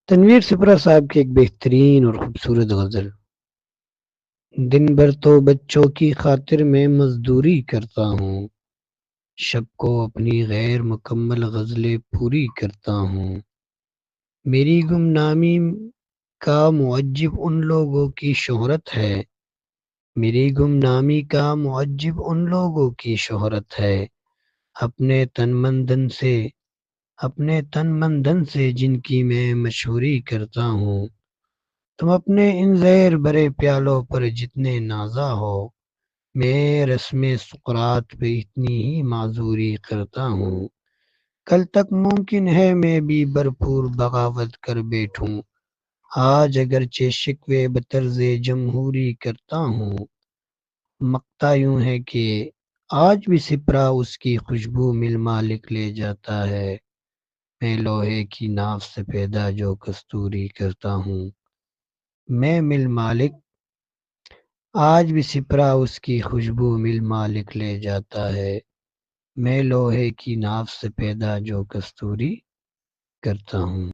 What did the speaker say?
تنویر سپرا صاحب کی ایک بہترین اور خوبصورت غزل۔ دن بھر تو بچوں کی خاطر میں مزدوری کرتا ہوں، شب کو اپنی غیر مکمل غزلیں پوری کرتا ہوں۔ میری گمنامی کا معجب ان لوگوں کی شہرت ہے، میری گمنامی کا معجب ان لوگوں کی شہرت ہے، اپنے تن من دھن سے جن کی میں مشہوری کرتا ہوں۔ تم اپنے ان زہر بھرے پیالوں پر جتنے نازا ہو، میں رسم سقراط پہ اتنی ہی معذوری کرتا ہوں۔ کل تک ممکن ہے میں بھی بھرپور بغاوت کر بیٹھوں، آج اگرچہ شکوے بطرز جمہوری کرتا ہوں۔ مقتا یوں ہے کہ آج بھی سپرا اس کی خوشبو مل مالک لے جاتا ہے، میں لوہے کی ناف سے پیدا جو کستوری کرتا ہوں۔ میں مل مالک آج بھی سپرا اس کی خوشبو مل مالک لے جاتا ہے، میں لوہے کی ناف سے پیدا جو کستوری کرتا ہوں۔